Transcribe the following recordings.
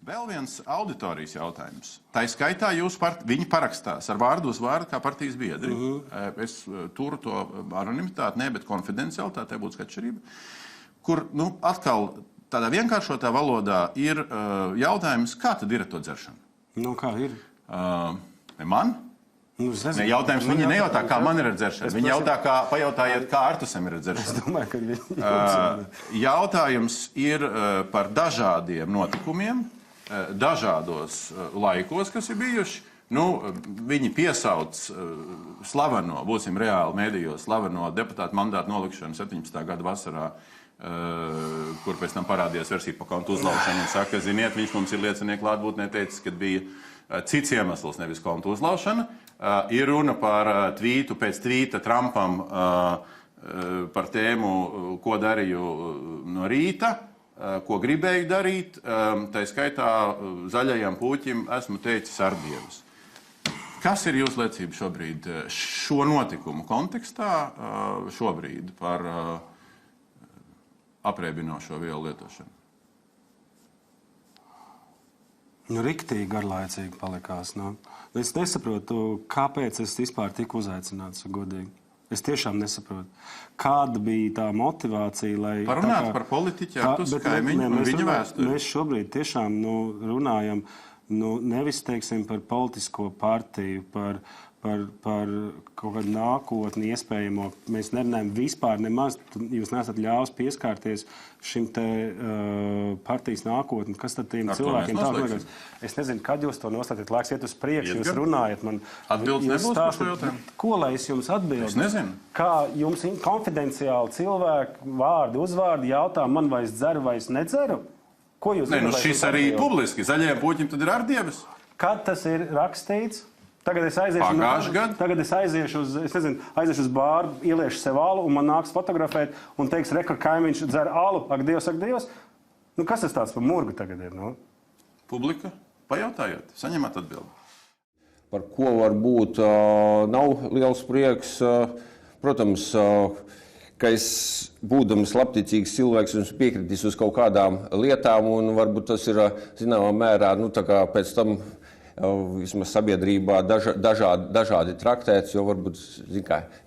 Vēl viens auditorijas jautājums. Tā skaitā viņi parakstās ar vārdu uz vārdu kā partijas biedri. Es turu to anonimitāti, ne, bet konfidencialitātē būtu atšķirība. Kur, atkal tādā vienkāršotā valodā ir jautājums, kā tad ir ar to dzeršanu? Kā ir? Man? Jautājums viņi nejautā, kā man ir ar dzeršanu. Viņi pajautājiet, kā Artusam ir ar dzeršanu. Es domāju, ka viņi jautājums ir par dažādiem notikumiem, dažādos laikos, kas ir bijuši. Viņi piesauc slaveno, būsim reāli medijos, slaveno deputātu mandātu nolikšanu 17. gada vasarā, kur pēc tam parādījās versija par kontu uzlaušanu un saka, ziniet, viņš mums ir liecinieku klātbūtnē teicis, kad bija cits iemesls, nevis kontu uzlaušana. Ir runa par tvītu pēc tvīta Trumpam par tēmu, ko darīju no rīta, ko gribēju darīt. Tā skaitā zaļajam puķim esmu teicis ar Dievus. Kas ir jūsu liecība šobrīd šo notikumu kontekstā šobrīd par apreibinošo vielu lietošanu? Riktīgi garlaicīgi palikās. Es nesaprotu, kāpēc es vispār tiku uzaicināts, godīgi. Es tiešām nesaprotu. Kāda bija tā motivācija, lai... Parunāt par politiķi ar tu kaimiņu un viņa vēsturi. Mēs šobrīd tiešām runājam nevis, teiksim, par politisko partiju, par kaut kādu nākotni iespējamo. Mēs nerunājam vispār nemaz, jūs neesat ļaus pieskārties šim te partijas nākotni. Kas tad tiem cilvēkiem tā? Es nezinu, kad jūs to nostatāt, laiks iet uz priekšu, jūs runājat man. Atbildes nebūs par šo jautājumu? Ko lai es jums atbildu? Es nezinu. Kā jums konfidenciāli cilvēki vārdi, uzvārdi jautā, man vai es dzeru vai es nedzeru? Ko jūs šis arī publiski. Zaļajiem puķim tad ir ar Dievas. Kad tas ir rakstīts? Tagad es aiziešu uz bāru, ieliešu sev alu un man nāks fotografēt un teiks, reka, kaimiņš dzer alu, ak Dievs. Kas tas tāds par murgu tagad ir? Publika, pajautājot, saņemat atbildi. Par ko varbūt nav liels prieks. Protams, ka es būdams labticīgs cilvēks un piekritis uz kaut kādām lietām un varbūt tas ir zināmā mērā, tā kā pēc tam vismaz sabiedrībā dažādi traktēts, jo varbūt,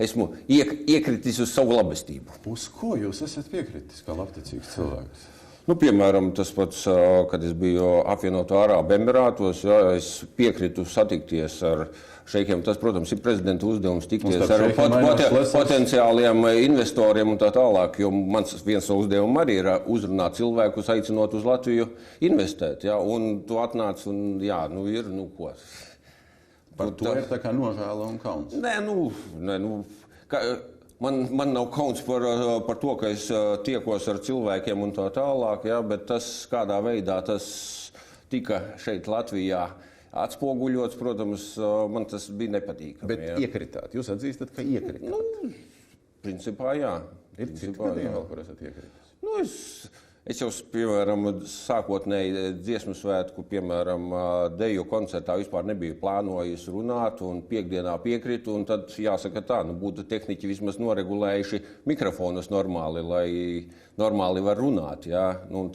esmu iekritis uz savu labestību. Uz ko jūs esat piekritis kā labticīgs cilvēks? Piemēram, tas pats, kad es biju apvienoto Arābu Emirātos, es piekritu satikties ar šeikiem. Tas, protams, ir prezidenta uzdevums tikties ar potenciāliem investoriem un tā tālāk, jo mans viens no uzdevumiem arī ir uzrunāt cilvēkus, aicinot uz Latviju investēt. Un tu atnāc un ir, ko. Par to ir tā kā nožēla un kauns? Man nav kauns par to, ka es tiekos ar cilvēkiem un tā tālāk, bet tas, kādā veidā tas tika šeit Latvijā atspoguļots, protams, man tas bija nepatīkami. Bet iekritāt? Jūs atzīstat, ka iekritāt? Principā, jā. Ir citi gadījumi vēl, kur esat iekritis? Es jau, piemēram, sākotnēji dziesmu svētku, piemēram, deju koncertā vispār nebiju plānojis runāt un piekdienā piekritu, un tad jāsaka tā, būtu tehniķi vismaz noregulējuši mikrofonus normāli, lai normāli var runāt,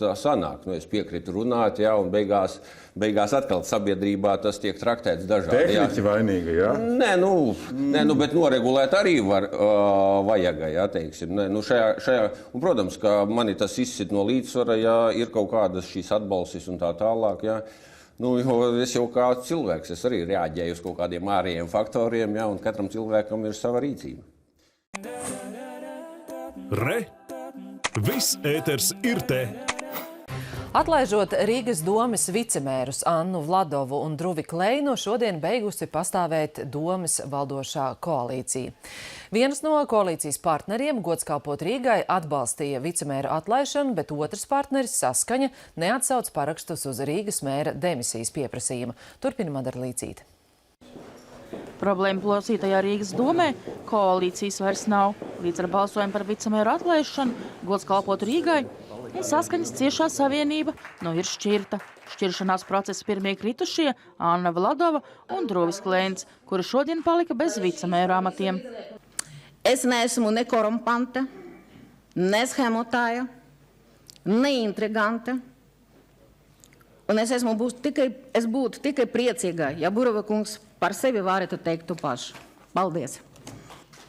tā sanāk, es piekritu runāt, un beigās atkal sabiedrībā tas tiek traktēts dažādi. Tehniķi vainīgi, jā? Bet noregulēt arī vajag, teiksim. Un, protams, ka mani tas izsit no līdzsvara, ir kaut kādas šīs atbalstis un tā tālāk, jo es jau kā cilvēks, es arī reaģēju uz kaut kādiem ārējiem faktoriem, un katram cilvēkam ir sava rīcība. Viss ēters ir te! Atlaižot Rīgas domes vicemērus Annu Vladovu un Druvi Kleinu, šodien beigusi pastāvēt domes valdošā koalīcija. Viens no koalīcijas partneriem, Gods kalpot Rīgai, atbalstīja vicemēru atlaišanu, bet otrs partneris, Saskaņa, neatsauc parakstus uz Rīgas mēra demisijas pieprasījuma. Turpina Madara Līcīte. Problēma plosītajā Rīgas domē koalīcijas vairs nav. Līdz ar balsojumu par vicemēru atlaišanu Gods kalpot Rīgai un Saskaņas ciešā savienība ir šķirta. Šķiršanās procesa pirmie kritušie Anna Vladova un Druvis Kleins, kuri šodien palika bez vicemēru amatiem. Es neesmu ne korumpanta, ne schemotāja, ne intriganta. Un es būtu tikai priecīga, ja Burova kungs par sevi varētu teikt to pašu. Paldies!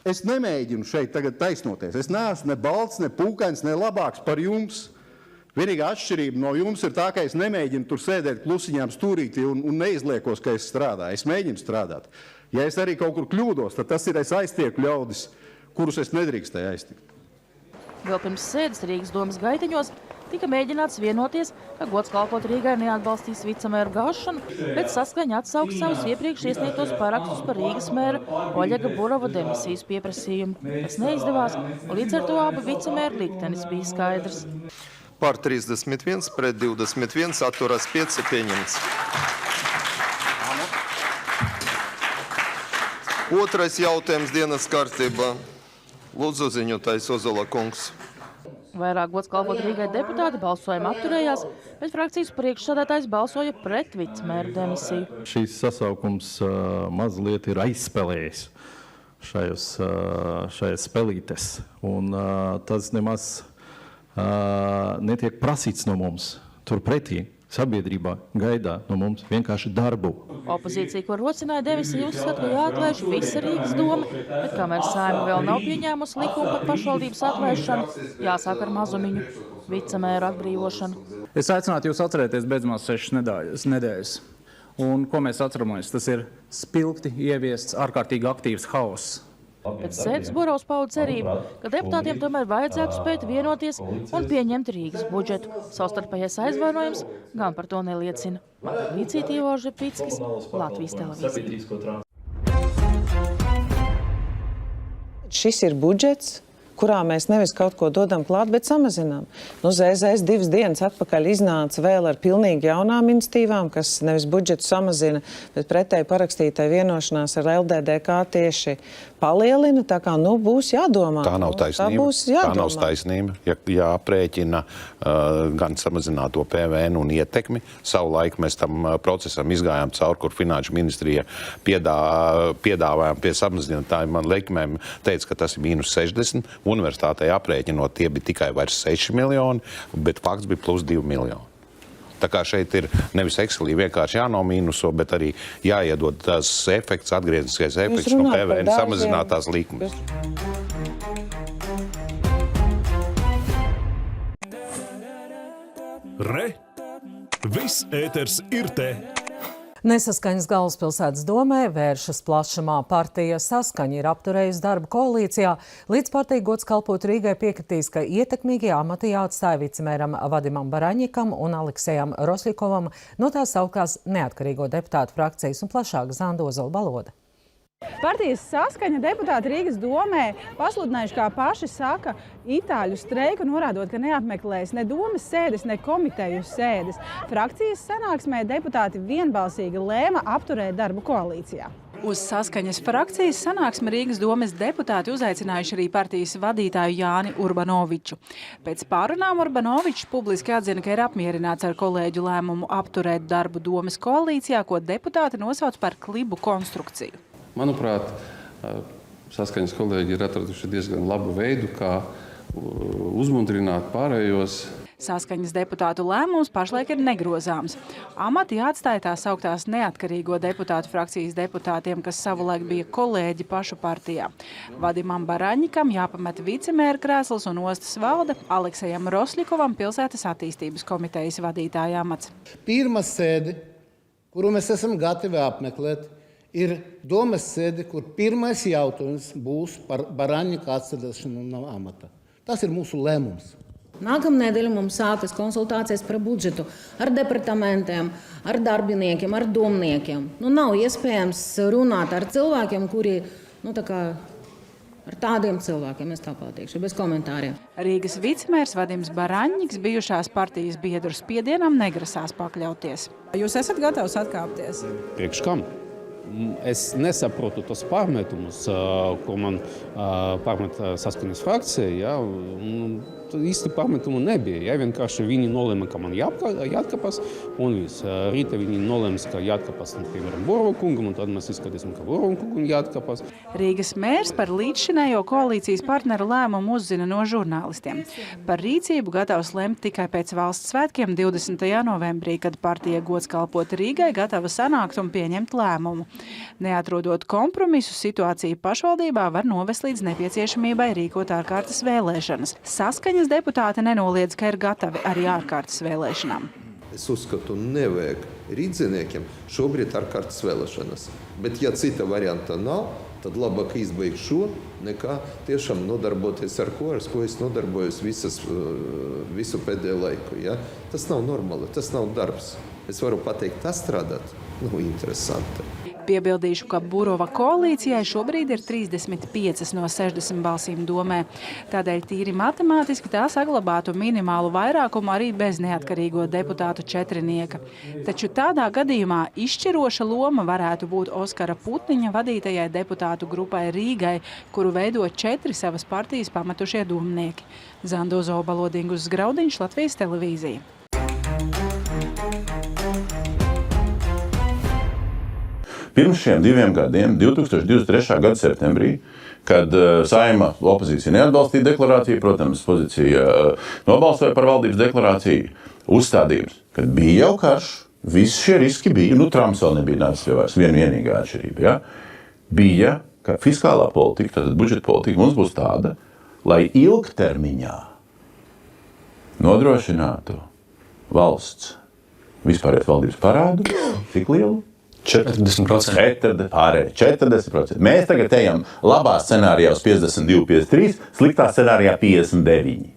Es nemēģinu šeit tagad taisnoties. Es neesmu ne balts, ne pūkains, ne labāks par jums. Vienīgā atšķirība no jums ir tā, ka es nemēģinu tur sēdēt klusiņām stūrītī un neizliekos, ka es strādāju. Es mēģinu strādāt. Ja es arī kaut kur kļūdos, tad tas ir es aiztieku ļaudis, kurus es nedrīkstēju aiztikt. Vēl pirms sēdes Rīgas domas gaiteņos tika mēģināts vienoties, ka gods kalpot Rīgai neatbalstīs vicemēru gāšanu, bet Saskaņa atsauks savus iepriekš iesniegtos parakstus par Rīgas mēra Oļega Burova demisijas pieprasījumu. Tas neizdevās, un līdz ar to abu vicemēru liktenis bija skaidrs. Par 31 pret 21 atturas 5 pieņemts. Otrais jautājums dienas kārtībā. Lūdzu ziņotājs Ozola kungs. Vairāk gods kalpot Rīgai deputāti balsojuma atturējās, bet frakcijas priekšsēdētājs balsoja pret vicemēru demisiju. Šīs sasaukums mazliet ir aizspēlējis šajās spēlītes, un tas nemaz netiek prasīts no mums. Turpretī sabiedrībā gaidā no mums vienkārši darbu. Opozīcija, ko rosināja demisiju, uzskata, ka jāatlaiž visa Rīgas doma, bet kamēr Saeima vēl nav pieņēmusi likumu par pašvaldības atlaišanu, jāsāk ar mazumiņu vicemēru atbrīvošanu. Es aicinātu jūs atcerēties beidzamās 6 nedēļas. Un ko mēs atceramies? Tas ir spilgti ieviests ārkārtīgi aktīvs haoss. Pēc sēdes Burovs pauda cerību, ka deputātiem tomēr vajadzētu spēt vienoties un pieņemt Rīgas budžetu. Savstarpējais aizvainojums gan par to neliecina. Marta Līcīte, Ivo Žepickis, Latvijas televīzija. Šis ir budžets, kurā mēs nevis kaut ko dodam klāt, bet samazinām. ZZS 2 dienas atpakaļ iznāca vēl ar pilnīgi jaunām iniciatīvām, kas nevis budžetu samazina, bet pretēji parakstītai vienošanās ar LDDK tieši palielina, tā kā būs jādomā. Tā nav taisnība. Tā nav taisnība. Ja aprēķina gan samazināto PVN un ietekmi, savulaik mēs tam procesam izgājām cauri, kur Finanšu ministrija piedāvājām pie samazinātājiem likmēm, teica, ka tas ir -60. Universitātei aprēķinot, tie bija tikai vairs 6 miljoni, bet fakts bija plus 2 miljoni. Tā kā šeit ir nevis Excelī vienkārši jānomīnuso, bet arī jāiedod tās efekts, atgriezniskais efekts no PVN samazinātās likmes. Re! Viss ēters ir te! Nesaskaņas galvaspilsētas domē vēršas plašumā. Partija Saskaņa ir apturējusi darbu koalīcijā, līdz partija gods kalpot Rīgai piekritīs, ka ietekmīgie amati jāatstāja vicemēram Vadimam Baraņikam un Aleksejam Rosļikovam no tās sauktās neatkarīgo deputātu frakcijas un plašāk Zanda Ozola Baloda. Partijas Saskaņa deputāti Rīgas domē pasludinājuši, kā paši saka, itāļu streiku, norādot, ka neapmeklēs ne domas sēdes, ne komiteju sēdes. Frakcijas sanāksmē deputāti vienbalsīgi lēma apturēt darbu koalīcijā. Uz Saskaņas frakcijas sanāksmi Rīgas domes deputāti uzaicinājuši arī partijas vadītāju Jāni Urbanoviču. Pēc pārunām Urbanovičs publiski atzina, ka ir apmierināts ar kolēģu lēmumu apturēt darbu domes koalīcijā, ko deputāti nosauc par klibu konstrukciju. Manuprāt, Saskaņas kolēģi ir atraduši diezgan labu veidu, kā uzmundrināt pārējos. Saskaņas deputātu lēmums pašlaik ir negrozāms. Amati jāatstāja tā sauktās neatkarīgo deputātu frakcijas deputātiem, kas savulaik bija kolēģi pašu partijā. Vadimam Baraņikam jāpamet vicemēra krēsls un ostas valde, Aleksejam Rosļikovam pilsētas attīstības komitejas vadītāja amats. Pirmā sēde, kuru mēs esam gatavi apmeklēt, ir domas sēde, kur pirmais jautājums būs par Baraņika atstādāšanu no amata. Tas ir mūsu lēmums. Nākamnedēļ mums sākas konsultācijas par budžetu ar departamentiem, ar darbiniekiem, ar domniekiem. Nav iespējams runāt ar cilvēkiem, kuri, ar tādiem cilvēkiem, es tā pateikšu, bez komentāriem. Rīgas vicemērs Vadims Baraņiks bijušās partijas biedru spiedienam negrasās pakļauties. Jūs esat gatavs atkāpties? Priekš kam? Es nesaprotu tos pārmetumus, ko man pārmet Saskaņas frakcija. īsti pametumu nebija. Ja? Vienkārši viņi nolēma, ka man jāatkapās, un viss. Rīta viņi nolēma, ka jāatkapās, piemēram, Borova kungam, un tad mēs izskatīsim, ka Borova kungam jāatkapās. Rīgas mērs par līdzšinējo koalīcijas partneru lēmumu uzzina no žurnālistiem. Par rīcību gatavs lemt tikai pēc valsts svētkiem 20. novembrī, kad partija Gods kalpot Rīgai gatava sanākt un pieņemt lēmumu. Neatrodot kompromisu, situācija pašvaldībā var novest līdz nepieciešamībai rīkot ārkārtas vēlēšanas. Saskaņas deputāti nenoliedz, ka ir gatavi arī ārkārtas vēlēšanām. Es uzskatu, nevajag rīdziniekiem šobrīd ārkārtas vēlēšanas. Bet ja cita varianta nav, tad labāk izbeigt šo, nekā tiešām nodarboties ar ko es nodarbojos visu pēdējo laiku. Ja? Tas nav normāli, tas nav darbs. Es varu pateikt, tas strādāt, interesanti. Piebildīšu, ka Borova koalīcijai šobrīd ir 35 no 60 balsīm domē. Tādēļ tīri matemātiski tā saglabātu minimālu vairākumu arī bez neatkarīgo deputātu četrinieka. Taču tādā gadījumā izšķiroša loma varētu būt Oskara Putniņa vadītajai deputātu grupai Rīgai, kuru veido 4 savas partijas pametušie domnieki. Zandozo Balodingus Graudiņš, Latvijas televīzija. Pirms šiem 2 gadiem, 2023. gada septembrī, kad Saeima opozīcija neatbalstīja deklarāciju, protams, pozīcija nobalsoja par valdības deklarāciju, uzstādījums, kad bija jau karš, visi šie riski bija, Trumps vēl nebija nācis pie vairs, vienīgā atšķirība, ja? Bija, ka fiskālā politika, tātad budžeta politika mums būs tāda, lai ilgtermiņā nodrošinātu valsts vispārējais valdības parādu, cik lielu? 40%. 40%. Mēs tagad ejam labā scenārijā uz 52, 53, sliktā scenārijā 59.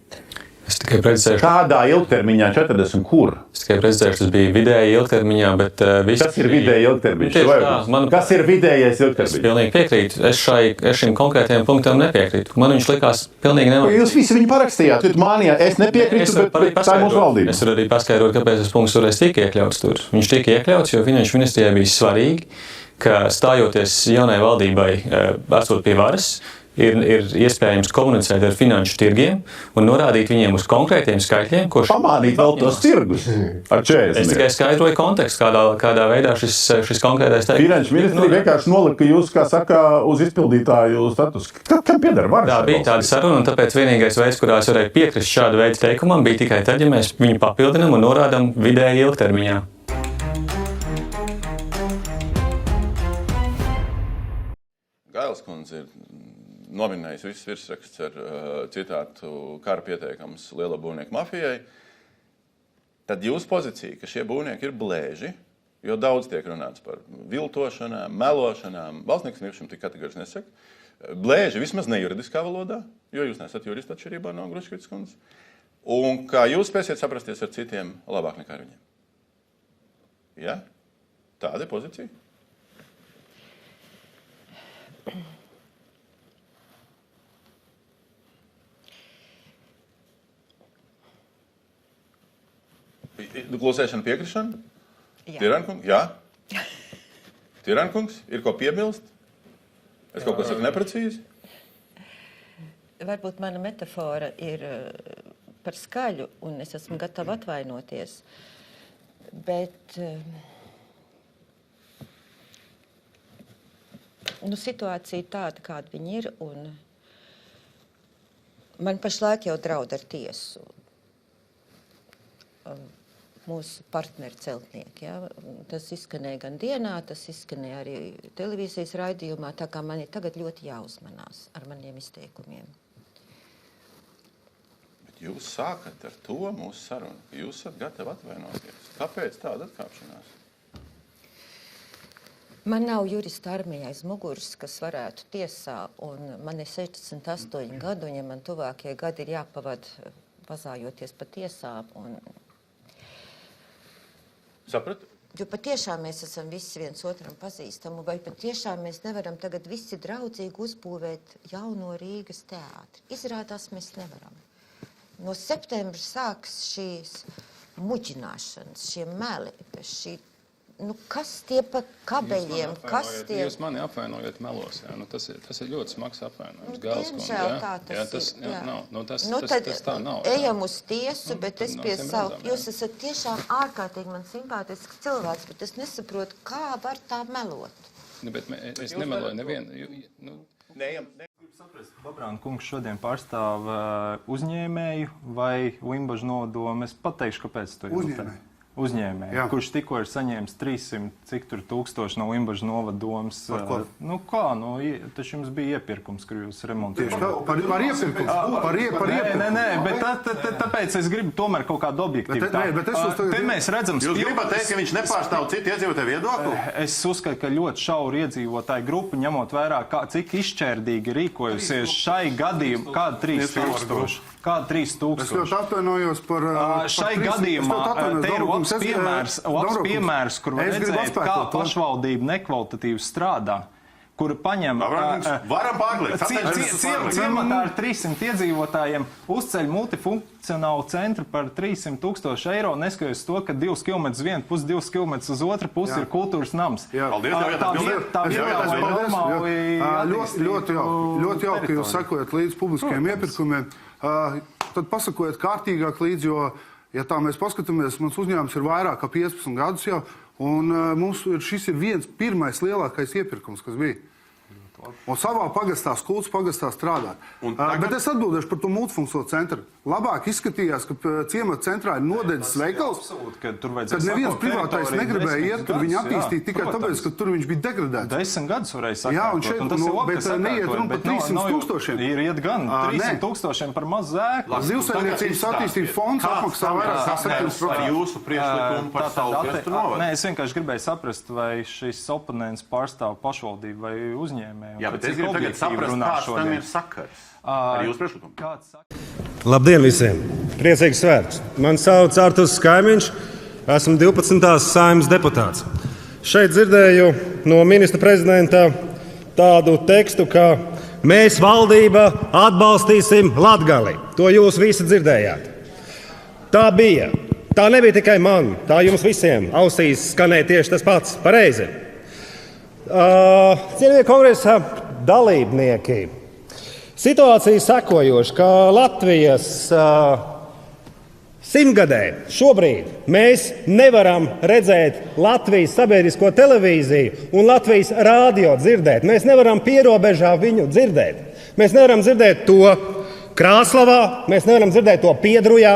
Es tikai precizēšu. Kādā ilgtermiņā 40 kur? Es tikai precizēšu, tas bija vidēji ilgtermiņā, bet viss... Kas ir vidēji ilgtermiņš? Kas ir vidējais ilgtermiņš? Es pilnīgi piekrītu. Es šim konkrētajam punktam nepiekrītu. Man viņš likās pilnīgi nevar. Jūs visi viņu parakstījāt, jūs mānījāt. Es nepiekrītu, bet tā ir mūsu valdība. Es varu arī paskaidrot, kāpēc tas punkts toreiz tika iekļauts tur. Viņš tika iekļauts, jo finanšu ministrijai bija svarīgi, ka stājoties jaunai valdībai, esot pie varas, ir iespējams komunicēt ar finanšu tirgiem un norādīt viņiem uz konkrētiem skaitļiem, ko pamānīt vēl tos tirgus ar 40. Es tikai skaidroju kontekstu, kādā veidā šis konkrētais teikums. Finanšu ministrija vienkārši nolika jūs, kā saka, uz izpildītāju status. Kam pieder varas? Tā bija tāda saruna, un tāpēc vienīgais veids, kurā es varēju piekrist šādu veidu teikumam, bija tikai tad, ja mēs viņu papildinam un norādam vidēji ilgtermiņā. Gailes kundze ir nominējis visus virsraksts ar citātu kara pieteikums lielo būvnieku mafijai, tad jūsu pozīcija, ka šie būvnieki ir blēži, jo daudz tiek runāts par viltošanām, melošanām, valstnieks īpašumu tik kategoriski nesaka, blēži vismaz nejuridiskā valodā, jo jūs nesat juristi atšķirībā no Gruškvitas kundzes, un kā jūs spēsiet saprasties ar citiem labāk nekā ar viņiem. Ja? Tāda ir pozīcija. Klusēšana, piekrišana? Tirankungs? Jā. Tirankungs, ir ko piebilst? Es kaut ko saku neprecīzi? Varbūt mana metafora ir par skaļu, un es esmu gatava atvainoties. Bet situācija ir tāda, kāda viņa ir, un man pašlaik jau draud ar tiesu. Mūsu partneri celtnieki. Ja? Tas izskanēja gan dienā, tas izskanēja arī televīzijas raidījumā, tā kā man ir tagad ļoti jāuzmanās ar maniem izteikumiem. Bet jūs sākat ar to mūsu sarunu, ka jūs esat gatavi atvainoties. Kāpēc tāda atkāpšanās? Man nav jurista armija aiz muguras, kas varētu tiesā, un man ir 68 gadu, un ja man tuvākie gadi ir jāpavada vazājoties pa tiesām, un Sapratu? Jo patiešām mēs esam visi viens otram pazīstami, vai patiešām mēs nevaram tagad visi draudzīgi uzbūvēt jauno Rīgas teātri. Izrādās mēs nevaram. No septembra sāks šīs muģināšanas, šie meli, šī kas tie pa kabeļiem, kas tie... Jūs mani apvainojat melos, jā. Tas ir ļoti smags apvainojums. Diemžēl tā tas ir. Tas tā nav. Ejam uz tiesu, bet es pie savu... Jūs esat tiešām ārkārtīgi man simpātisks cilvēks, bet es nesaprotu, kā var tā melot. Bet es nemeloju nevienu. Gribu saprast, Babrāna kungs šodien pārstāv uzņēmēju vai Limbažu nodomu. Es pateikšu, kāpēc to jautāju. Uzņēmēju, kurš tikko ir saņēmis 300 tūkstoši no Limbažu novadomas. Taču jums bija iepirkums, kur jūs remontējāt. Par iepirkumu? Nē, bet tāpēc es gribu tomēr kaut kādu objektivitāti. Te mēs redzam... Jūs gribat teikt, ka viņš nepārstāv citu iedzīvotāju viedokli? Es uzskatu, ka ļoti šauru iedzīvotāju grupu, ņemot vērā, cik izšķērdīgi rīkojusies šai gadījumā, kāda 3000. Kāda 3000? Es ļoti atvainojos par... Šai gadījumā te ir labs piemērs, kur var redzēt, kā pašvaldība nekvalitatīvi strādā, kura paņem ciematā ar 300 iedzīvotājiem, uzceļ multifunkcionālu centru par 300 000 eiro, neskatoties to, ka 2 km uz vienu pusi, 2 km uz otru pusi ir kultūras nams. Tā vietā vai normāli... Ļoti jauki, jūs sekojat līdz publiskajiem iepirkumiem. Tad pasakojiet kārtīgāk līdz, jo, ja tā mēs paskatāmies, mans uzņēmums ir vairāk kā 15 gadus jau, un šis ir pirmais lielākais iepirkums, kas bija. Un savā pagastā, Skultas pagastā strādāt. Bet es atbildēšu par to multifunkcionālo centru. Labāk izskatījās, ka ciemata centrā ir nodedzis veikals, kad neviens privātais negribēja iet, tur viņu attīstīt tikai tāpēc, ka tur viņš bija degradēts. 10 gadus varēja sakārtot, un tas ir labi, bet neiet runa par 300 000. Ir iet gan 300 000 par maz zēku. Zivsaimniecības attīstības fonds apmaksā vairāk kā 7%. Par jūsu priekšlikumu par savu piestu novadu. Nē, es vienkārši gribēju saprast, vai šis oponents pārstāv pašvaldību vai uzņēmēju. Jā, bet es gribu tagad saprast, kāds tam ir sakars ar jūsu priekšlikumu. Labdien visiem! Priecīgs svētks! Mani sauc Arturs Skaimiņš, esmu 12. Saeimas deputāts. Šeit dzirdēju no ministra prezidenta tādu tekstu, ka mēs valdība atbalstīsim Latgali. To jūs visi dzirdējāt. Tā bija. Tā nebija tikai man, tā jums visiem ausīs skanēja tieši tas pats. Pareizi. Cienījamie kongresa dalībnieki. Situācija sekojoša, ka Latvijas simtgadē šobrīd mēs nevaram redzēt Latvijas sabiedrisko televīziju un Latvijas rādio dzirdēt. Mēs nevaram pierobežā viņu dzirdēt. Mēs nevaram dzirdēt to Krāslavā, mēs nevaram dzirdēt to Piedrujā,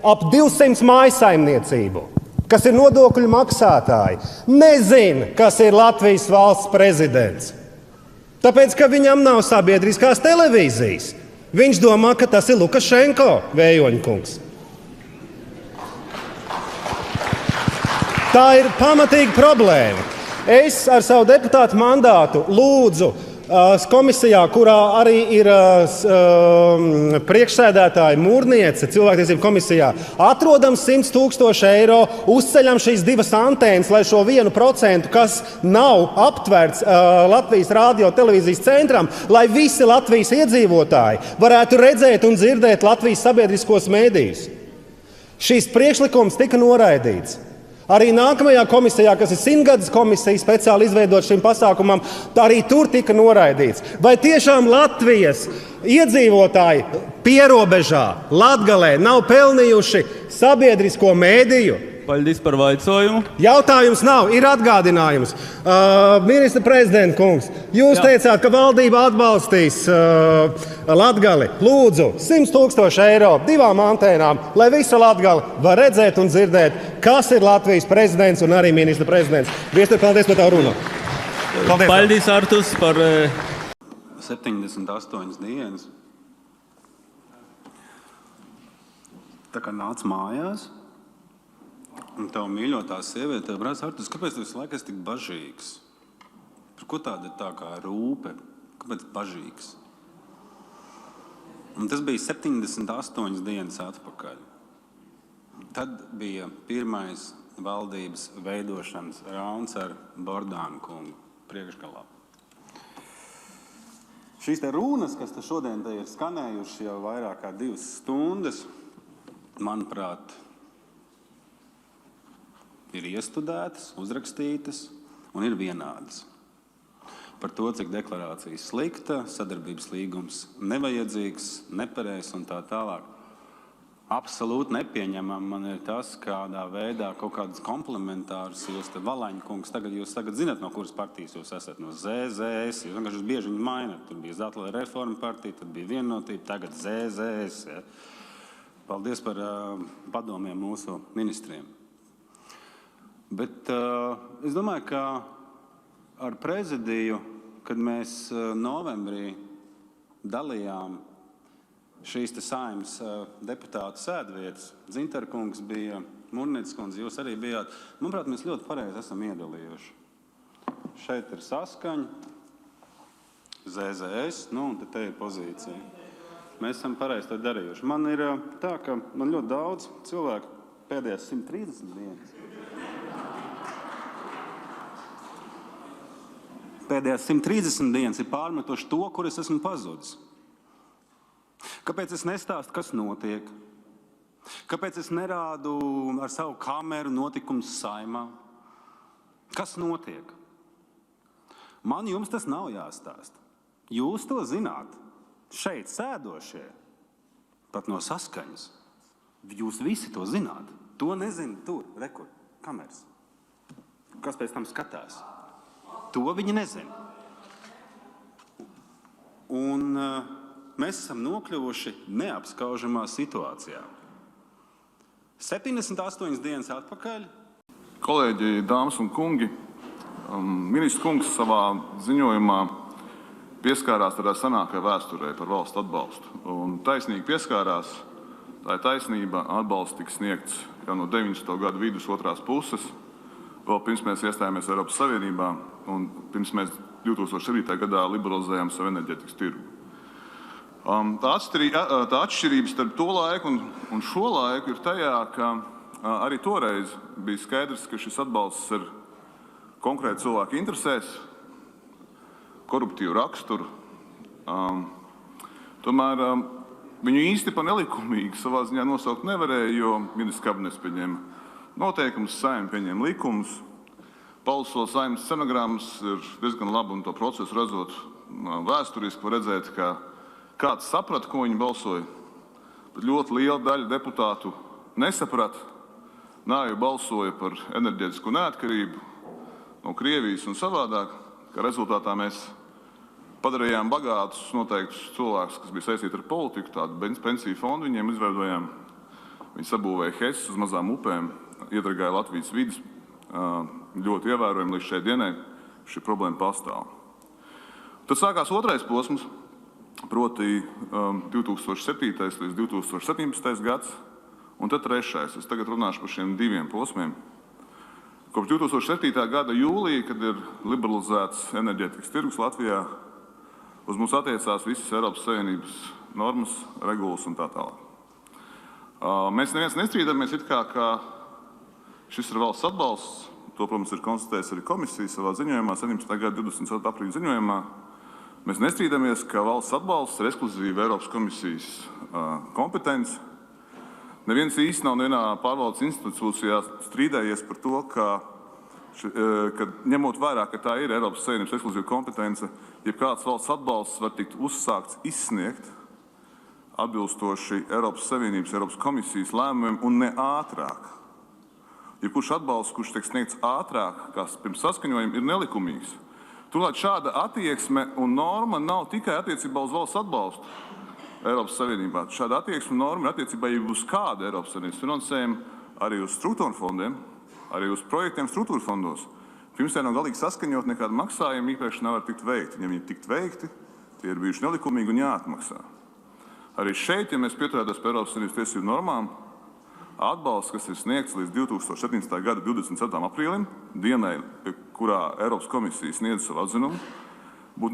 ap 200 mājsaimniecību, kas ir nodokļu maksātāji, nezina, kas ir Latvijas valsts prezidents. Tāpēc, ka viņam nav sabiedriskās televīzijas. Viņš domā, ka tas ir Lukašenko vējoņkungs. Tā ir pamatīga problēma. Es ar savu deputātu mandātu lūdzu komisijā, kurā arī ir priekšsēdētāja Mūrniece, cilvēktiesību komisijā, atrodam 100 000 eiro, uzceļam šīs 2 antēnas, lai šo 1%, kas nav aptverts Latvijas radio televīzijas centram, lai visi Latvijas iedzīvotāji varētu redzēt un dzirdēt Latvijas sabiedriskos mēdījus. Šīs priekšlikums tika noraidīts. Arī nākamajā komisijā, kas ir 100-gadas komisija, speciāli izveidot šim pasākumam, arī tur tika noraidīts. Vai tiešām Latvijas iedzīvotāji pierobežā, Latgalē nav pelnījuši sabiedrisko mēdīju? Paldies par vaicojumu. Jautājums nav, ir atgādinājums. Ministra prezidenta kungs, jūs teicāt, ka valdība atbalstīs Latgali. Lūdzu, 100 000 eiro 2 antēnām, lai visa Latgali var redzēt un dzirdēt, kas ir Latvijas prezidents un arī ministra prezidents. Viestur, paldies par tavu runu. Paldies, Artus, par 78 dienas. Tā kā nāc mājās, un tev mīļotā sieviete, tev brāc Artus, kāpēc tu visu laiku esi tik bažīgs? Par ko tāda ir tā kā rūpe? Kāpēc bažīgs? Un tas bija 78 dienas atpakaļ. Tad bija pirmais valdības veidošanas rauns ar Bordānu kungu priekšgalā. Šīs te runas, kas te šodien te ir skanējuši jau vairāk kā 2 stundas, manuprāt, ir iestudētas, uzrakstītas un ir vienādas. Par to, cik deklarācija slikta, sadarbības līgums nevajadzīgs, nepareizs un tā tālāk. Absolūti nepieņemam man ir tas, kādā veidā kaut kādus komplementārus jūs te Valaņkungs, jūs tagad zināt, no kuras partijas jūs esat, no ZZS, jūs vienkārši bieži viņu mainat. Tur bija Zatlē reforma partija, tad bija Vienotība, tagad ZZS. Ja. Paldies par padomiem mūsu ministriem. Bet es domāju, ka ar prezidiju, kad mēs novembrī dalījām šīs te Saeimas deputātu sēdvietas, Dzintarkungs bija, Murnītis kundze, jūs arī bijāt. Manuprāt, mēs ļoti pareizi esam iedalījuši. Šeit ir Saskaņa, ZZS, un te ir pozīcija. Mēs esam pareizi to darījuši. Man ir tā, ka man ļoti daudz cilvēku pēdējās 130 dienas. Pēdējās 130 dienas ir pārmetuši to, kur es esmu pazudis. Kāpēc es nestāstu, kas notiek? Kāpēc es nerādu ar savu kameru notikumus Saeimā? Kas notiek? Man jums tas nav jāstāsta. Jūs to zināt. Šeit sēdošie, pat no Saskaņas. Jūs visi to zināt. To nezina tur, rekur, kameras. Kas pēc tam skatās? To viņi nezina. Un mēs esam nokļuvuši neapskaužamā situācijā. 78 dienas atpakaļ. Kolēģi, dāmas un kungi, ministrs kungs savā ziņojumā pieskārās tādā senākajā vēsturē par valsts atbalstu. Un taisnīgi pieskārās, tā ir taisnība, atbalsts tika sniegts jau no 90. gadu vidus otrās puses, vēl pirms mēs iestājāmies Eiropas Savienībā un pirms mēs 2007. gadā liberalizējām savu enerģētikas tirgu. Tā atšķirība starp to laiku un šo laiku ir tajā, ka arī toreiz bija skaidrs, ka šis atbalsts ir konkrēti cilvēku interesēs, koruptīvu raksturu. Tomēr viņu īsti par nelikumīgi savā ziņā nosaukt nevarēja, jo ministrs kabinets pieņēma noteikumus, Saeima pieņēma likumus, palasot Saeimas stenogrammas ir diezgan labi, un to procesu redzot vēsturiski var redzēt, ka kāds saprata, ko viņi balsoja, bet ļoti liela daļa deputātu nesaprata, nāju balsoja par enerģētisko neatkarību no Krievijas un savādāk, ka rezultātā mēs padarījām bagātus noteiktus cilvēkus, kas bija saistīti ar politiku, tādu pensiju fondu viņiem izveidojām. Viņi sabūvēja HES uz mazām upēm, iedragāja Latvijas vidas ļoti ievērojami līdz šai dienai, šī problēma pastāv. Tad sākās otrais posms, proti 2007. līdz 2017. gads, un tad trešais. Es tagad runāšu par šiem diviem posmiem. Kopš 2007. gada jūlija, kad ir liberalizēts enerģētikas tirgus Latvijā, uz mums attiecās visas Eiropas Savienības normas, regulas un tā tālāk. Mēs neviens nestrīdamies it kā, ka šis ir valsts atbalsts. To, protams, ir konstatējis arī komisija savā ziņojumā, 17. gada 24. aprīļa ziņojumā. Mēs nestrīdamies, ka valsts atbalsts ir ekskluzīva Eiropas komisijas kompetence. Neviens īsti nav nevienā pārvaldes institūcijā strīdējies par to, ka ņemot vērā, ka tā ir Eiropas Savienības ekskluzīva kompetence, jebkāds valsts atbalsts var tikt uzsākts izsniegt atbilstoši Eiropas Savienības, Eiropas komisijas lēmumiem un ne ātrāk. Jebkurš atbalsts, kurš tiek sniegts ātrāk, kā pirms saskaņojuma, ir nelikumīgs. Turklāt šāda attieksme un norma nav tikai attiecībā uz valsts atbalstu Eiropas Savienībā. Šāda attieksme un norma ir attiecībā uz kādu Eiropas Savienības finansējumu, arī uz struktūra fondiem, arī uz projektiem struktūra fondos. Pirms tā nav galīgi saskaņot, nekāda maksājuma īpaši nevar tikt veikti. Ja viņi tikt veikti, tie ir bijuši nelikumīgi un jāatmaksā. Arī šeit, ja mēs pieturētos pie Eiropas Savienības tiesību normām, atbalsts, kas ir sniegts līdz 2017. gada 27. aprīlim, dienai, kurā Eiropas komisija sniedz savu atzinumu,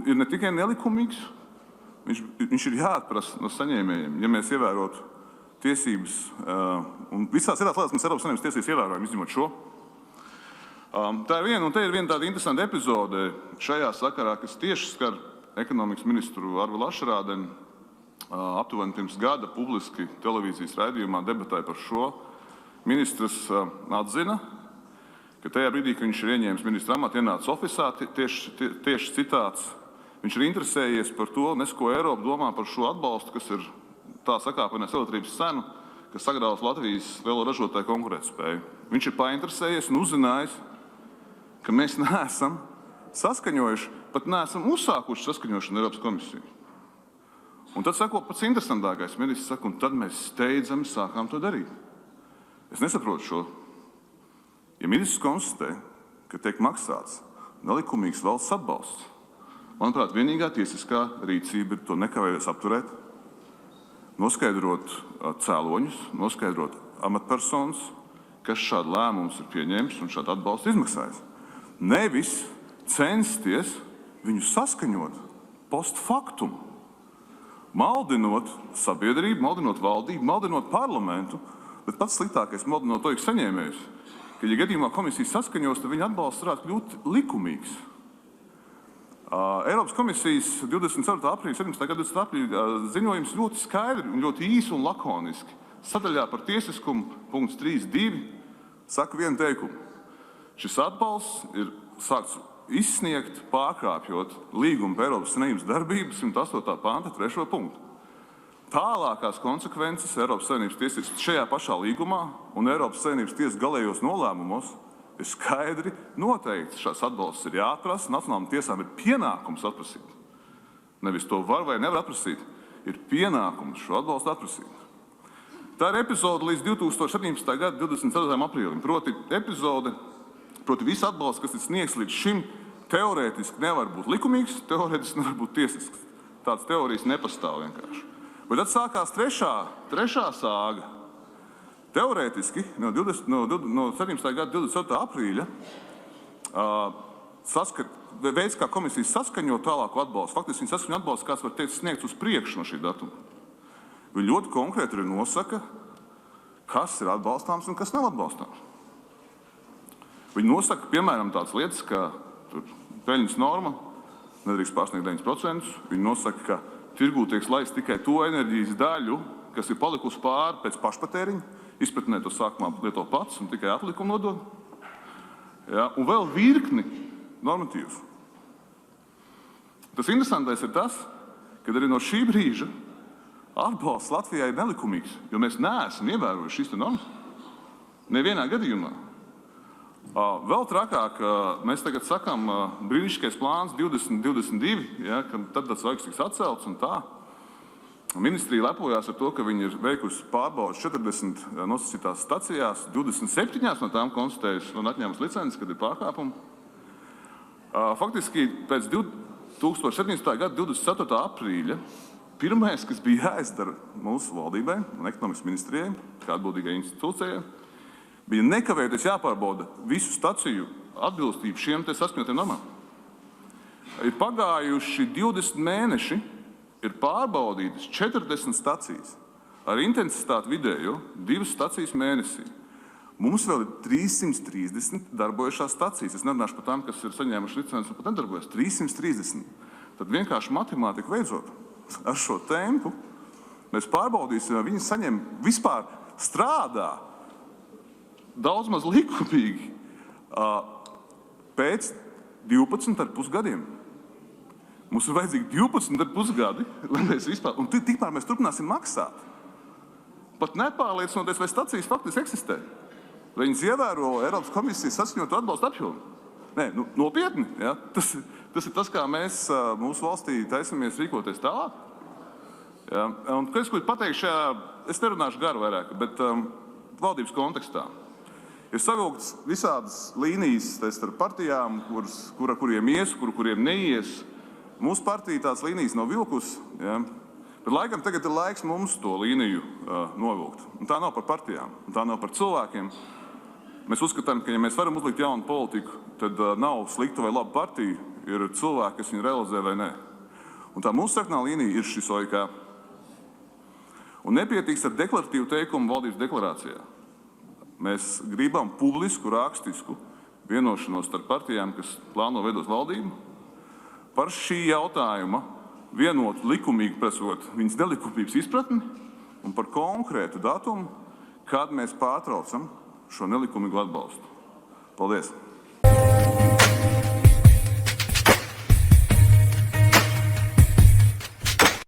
ir ne tikai nelikumīgs, viņš ir jāatprasa no saņēmējiem, ja mēs ievērotu tiesības, un visās citās lietās mēs Eiropas Savienības tiesības ievērojam, izņemot šo. Tā ir viena tāda interesanta epizode šajā sakarā, kas tieši skar ekonomikas ministru Arvi Lašarādeni. Aptuveni pirms gada publiski televīzijas raidījumā debatēja par šo. Ministrs atzina, ka tajā brīdī, kad viņš ir ieņēmis ministra amatu, ienācis ofisā, tieši citāts, viņš ir interesējies par to, ko Eiropa domā par šo atbalstu, kas ir tā sakāpinās elektrības cenu, kas sagrāvas Latvijas lielo ražotāju konkurētspēju. Viņš ir painteresējies un uzzinājis, ka mēs neesam saskaņojuši, pat neesam uzsākuši saskaņošanu Eiropas komisiju. Un tad sako pats interesantākais, ministrs saka, un tad mēs steidzami sākām to darīt. Es nesaprotu šo. Ja ministrs konstatē, ka tiek maksāts nelikumīgs valsts atbalsts, manuprāt, vienīgā tiesiskā rīcība ir to nekavēties apturēt, noskaidrot cēloņus, noskaidrot amatpersonas, kas šādu lēmumus ir pieņēmis un šādu atbalstu izmaksājis. Nevis censties viņu saskaņot post factum, maldinot sabiedrību, maldinot valdību, maldinot parlamentu, bet pats sliktākais maldinot to saņēmējus, ka, ja gadījumā komisija saskaņos, tad viņa atbalsts varētu kļūt likumīgs. Eiropas komisijas 24. aprīļa, 17. gada 20. aprīļa ziņojums ļoti skaidri un ļoti īsi un lakoniski. Sadaļā par tiesiskumu punkts 3.2 saka vienu teikumu. Šis atbalsts ir sākts izsniegt, pārkāpjot līgumu par Eiropas Savienības darbību 108. panta 3. punktu. Tālākās konsekvences Eiropas Savienības tiesas šajā pašā līgumā un Eiropas Savienības tiesas galējos nolēmumos ir skaidri noteikts. Šāds atbalsts ir jāatprasa, nacionālām tiesām ir pienākums atprasīt. Nevis to var vai nevar atprasīt, ir pienākums šo atbalstu atprasīt. Tā ir epizode līdz 2017. gada 24. aprīlim. Proti viss atbalsts, kas ir sniegts līdz šim, teorētiski nevar būt likumīgs, teorētiski nevar būt tiesisks. Tādas teorijas nepastāv vienkārši. Bet tad sākās trešā sāga. Teorētiski no 17. gada 27. aprīļa veids, kā komisijas saskaņo tālāku atbalstu, faktiski viņa saskaņo atbalstu, kāds var teikt sniegts uz priekšu no šī datuma. Viņi ļoti konkrēti arī nosaka, kas ir atbalstāms un kas nav atbalstāms. Viņi nosaka, piemēram, tādas lietas, ka peļņas norma nedrīkst pārsniegt 9%. Viņi nosaka, ka tirgū tiek laist tikai to enerģijas daļu, kas ir palikusi pāri pēc pašpatēriņa. Izpratnē to sākumā lieto pats un tikai atlikumu nodod. Ja, un vēl virkni normatīvas. Tas interesantais ir tas, ka arī no šī brīža atbalsts Latvijai ir nelikumīgs, jo mēs neesam ievērojuši šīs normas. Nevienā gadījumā. Vēl trakāk, mēs tagad sakām brīnišķīgais plāns 2022, ja, ka tad tas vajag tiks atcelts un tā. Ministrija lepojās ar to, ka viņi ir veikusi pārbaudas 40 nosacītās stacijās, 27 no tām konstatējusi un atņēmusi licences, kad ir pārkāpumi. Faktiski pēc 2017. gada 24. aprīļa pirmais, kas bija jāizdara mūsu valdībai un ekonomikas ministrijai, kā atbildīgai institūcijai, bija nekavējoties jāpārbauda visu staciju atbilstību šiem te saskaņotiem normām. Ir pagājuši 20 mēneši, ir pārbaudītas 40 stacijas ar intensitāti vidējo 2 stacijas mēnesī. Mums vēl ir 330 darbojušās stacijas. Es nerunāšu par tām, kas ir saņēmuši licenci un pat nedarbojas. 330. Tad vienkārši matemātika veidzot ar šo tempu, mēs pārbaudīsim, vai viņi saņem vispār strādā daudz maz likumīgi pēc 12,5 gadiem. Mums ir vajadzīgi 12,5 gadi, lai mēs vispār, un tikmēr mēs turpināsim maksāt. Pat nepārliecinoties, vai stacijas faktiski eksistē. Vai viņas ievēro Eiropas komisijas saskaņotu atbalstu apjomu. Nē, nopietni, ja? Tas ir tas, kā mēs mūsu valstī taisamies rīkoties tālāk. Ja? Un, ko es pateikšu šajā, es nerunāšu garu vairāk, bet valdības kontekstā. Ir savilkts visādas līnijas starp partijām, kuriem ies, kuriem neies. Mūsu partija tās līnijas nav vilkus, ja? Bet laikam tagad ir laiks mums to līniju novilkt. Un tā nav par partijām, un tā nav par cilvēkiem. Mēs uzskatām, ka ja mēs varam uzlikt jaunu politiku, tad nav slikta vai laba partija, ir cilvēki, kas viņu realizē vai nē. Un tā mūsu sarkanā līnija ir šis OIK. Un nepietiks ar deklaratīvu teikumu valdības deklarācijā. Mēs gribam publisku, rakstisku vienošanos starp partijām, kas plāno veidot valdību, par šī jautājuma vienot likumīgi prasot viņas nelikumības izpratni un par konkrētu datumu, kad mēs pārtraucam šo nelikumīgu atbalstu. Paldies!